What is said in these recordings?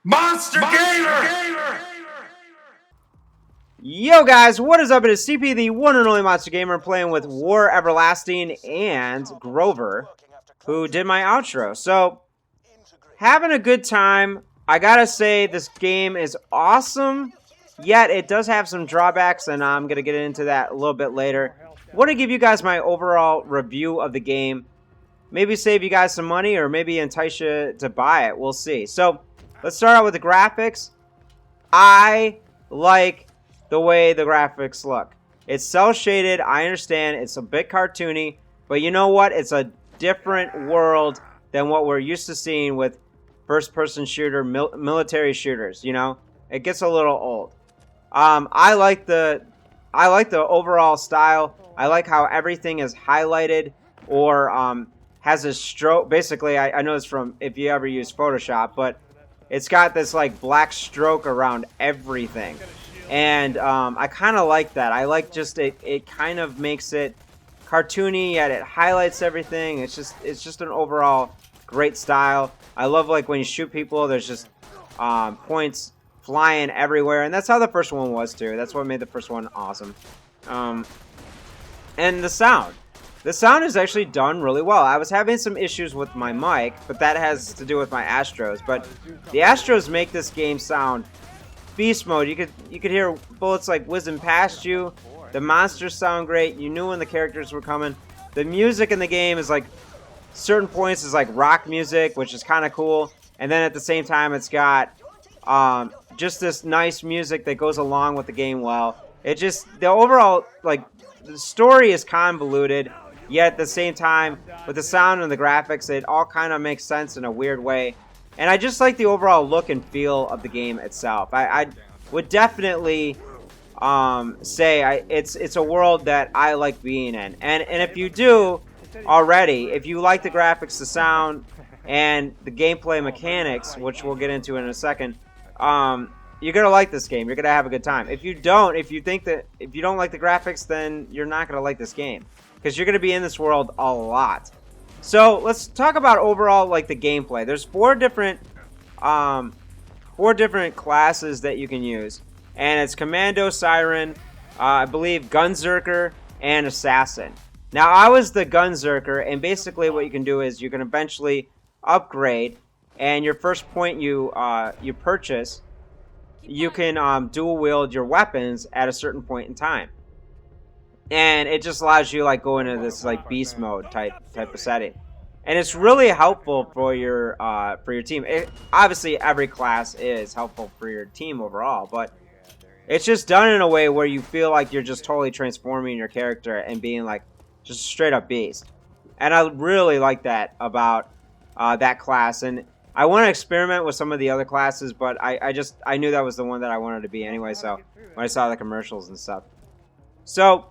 Monster Gamer! Yo guys, what is up? It is CP, the one and only Monster Gamer, playing with War Everlasting and Grover, who did my outro. So, having a good time. I gotta say, this game is awesome, yet it does have some drawbacks, and I'm gonna get into that a little bit later. I want to give you guys my overall review of the game. Maybe save you guys some money, or maybe entice you to buy it. We'll see. So, let's start out with the graphics. I like the way the graphics look. It's cel-shaded, I understand, it's a bit cartoony, but you know what? It's a different world than what we're used to seeing with first-person shooter, military shooters, you know? It gets a little old. I like the overall style. I like how everything is highlighted or has a stroke. Basically, I know it's from if you ever use Photoshop, but it's got this like black stroke around everything. And I kind of like that. I like just it kind of makes it cartoony, yet it highlights everything. It's just an overall great style. I love like when you shoot people, there's just points flying everywhere, and that's how the first one was too. That's what made the first one awesome. And the sound. The sound is actually done really well. I was having some issues with my mic, but that has to do with my Astros. But the Astros make this game sound beast mode. You could hear bullets like whizzing past you. The monsters sound great. You knew when the characters were coming. The music in the game is like certain points is like rock music, which is kind of cool. And then at the same time, it's got just this nice music that goes along with the game well. The overall like the story is convoluted, yet at the same time with the sound and the graphics, it all kind of makes sense in a weird way. And I just like the overall look and feel of the game itself. I would definitely say it's a world that I like being in. And if you do already, if you like the graphics, the sound, and the gameplay mechanics, which we'll get into in a second, you're gonna like this game. You're gonna have a good time. If you don't like the graphics, then you're not gonna like this game because you're gonna be in this world a lot. So let's talk about overall like the gameplay. There's four different classes that you can use, and it's Commando, Siren, I believe Gunzerker, and Assassin. Now I was the Gunzerker, and basically what you can do is you can eventually upgrade, and your first point you purchase, you can dual wield your weapons at a certain point in time. And it just allows you like go into this like beast mode type of setting, and it's really helpful for your team. Obviously, every class is helpful for your team overall, but it's just done in a way where you feel like you're just totally transforming your character and being like just a straight up beast. And I really like that about that class. And I want to experiment with some of the other classes, but I knew that was the one that I wanted to be anyway. So when I saw the commercials and stuff, so.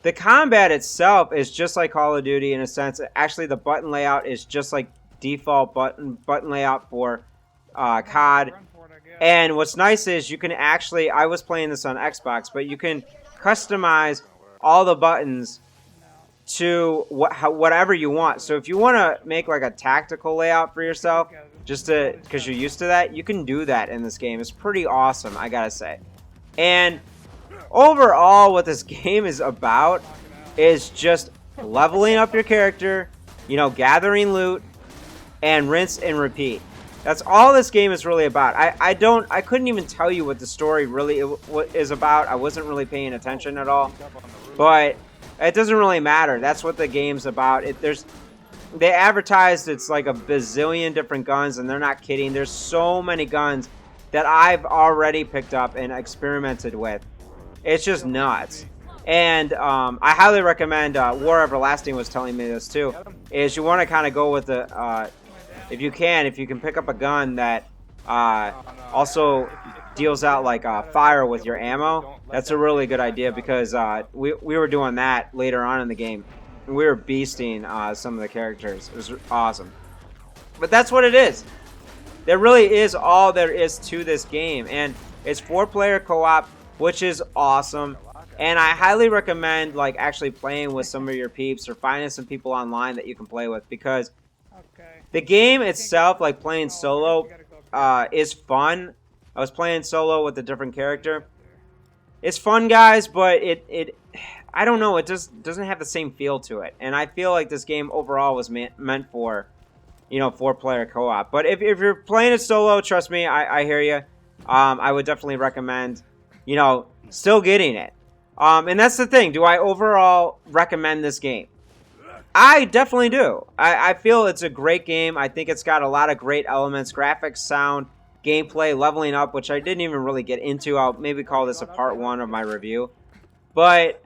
The combat itself is just like Call of Duty in a sense. Actually, the button layout is just like default button layout for COD. And what's nice is you can actually, I was playing this on Xbox, but you can customize all the buttons to whatever you want. So if you want to make like a tactical layout for yourself, because you're used to that, you can do that in this game. It's pretty awesome, I gotta say. And overall, what this game is about is just leveling up your character, you know, gathering loot, and rinse and repeat. That's all this game is really about. I couldn't even tell you what the story really is about. I wasn't really paying attention at all, but it doesn't really matter. That's what the game's about. They advertised it's like a bazillion different guns, and they're not kidding. There's so many guns that I've already picked up and experimented with. It's just nuts. And I highly recommend, War Everlasting was telling me this too, is you want to kind of go with the, if you can pick up a gun that also deals out like fire with your ammo, that's a really good idea because we were doing that later on in the game. We were beasting some of the characters. It was awesome. But that's what it is. There really is all there is to this game. And it's 4-player co-op, which is awesome. And I highly recommend like actually playing with some of your peeps or finding some people online that you can play with, because the game itself, like playing solo, is fun. I was playing solo with a different character. It's fun, guys, but I don't know. It just doesn't have the same feel to it. And I feel like this game overall was meant for, 4-player co-op. But if you're playing it solo, trust me, I hear you. I would definitely recommend, still getting it. And that's the thing. Do I overall recommend this game? I definitely do. I feel it's a great game. I think it's got a lot of great elements, graphics, sound, gameplay, leveling up, which I didn't even really get into. I'll maybe call this a part 1 of my review. But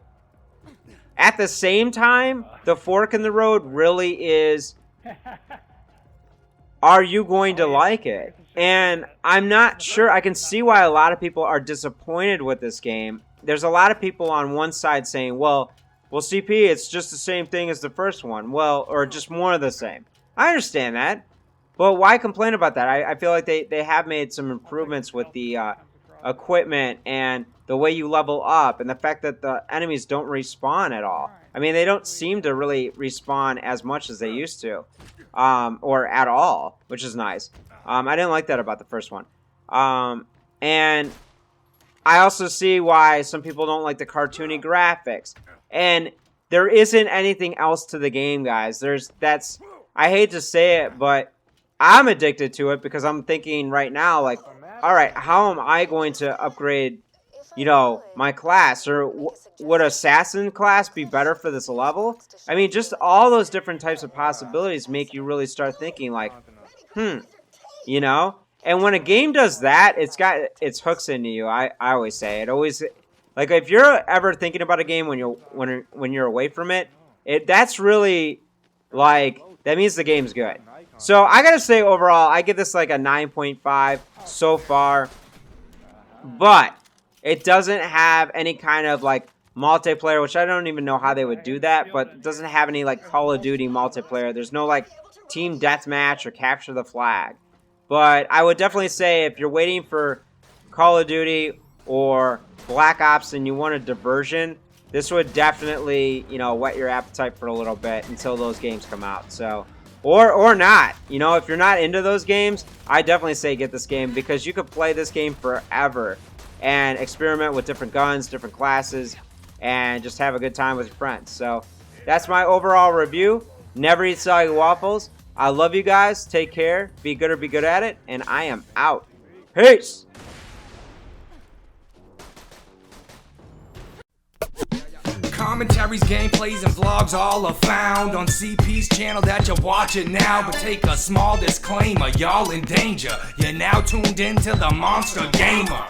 at the same time, the fork in the road really is, are you going to like it? And I'm not sure. I can see why a lot of people are disappointed with this game. There's a lot of people on one side saying, well, CP, it's just the same thing as the first one. Well, or just more of the same. I understand that. But why complain about that? I feel like they have made some improvements with the equipment and the way you level up and the fact that the enemies don't respawn at all. I mean, they don't seem to really respawn as much as they used to. Or at all, which is nice. I didn't like that about the first one. And I also see why some people don't like the cartoony graphics. And there isn't anything else to the game, guys. I hate to say it, but I'm addicted to it because I'm thinking right now, like, all right, how am I going to upgrade, my class? Or would assassin class be better for this level? I mean, just all those different types of possibilities make you really start thinking, like, And when a game does that, it's got its hooks into you. I always say it always. Like, if you're ever thinking about a game when you're away from it, that's really, like, that means the game's good. So, I gotta say, overall, I give this, like, a 9.5 so far. But it doesn't have any kind of, like, multiplayer, which I don't even know how they would do that. But it doesn't have any, like, Call of Duty multiplayer. There's no, like, team deathmatch or capture the flag. But I would definitely say if you're waiting for Call of Duty or Black Ops and you want a diversion, this would definitely, whet your appetite for a little bit until those games come out. So, or not. If you're not into those games, I definitely say get this game because you could play this game forever and experiment with different guns, different classes, and just have a good time with your friends. So, that's my overall review. Never eat soggy waffles. I love you guys. Take care. Be good or be good at it. And I am out. Peace. Commentaries, gameplays, and vlogs all are found on CP's channel that you're watching now. But take a small disclaimer, y'all in danger. You're now tuned into the Monster Gamer.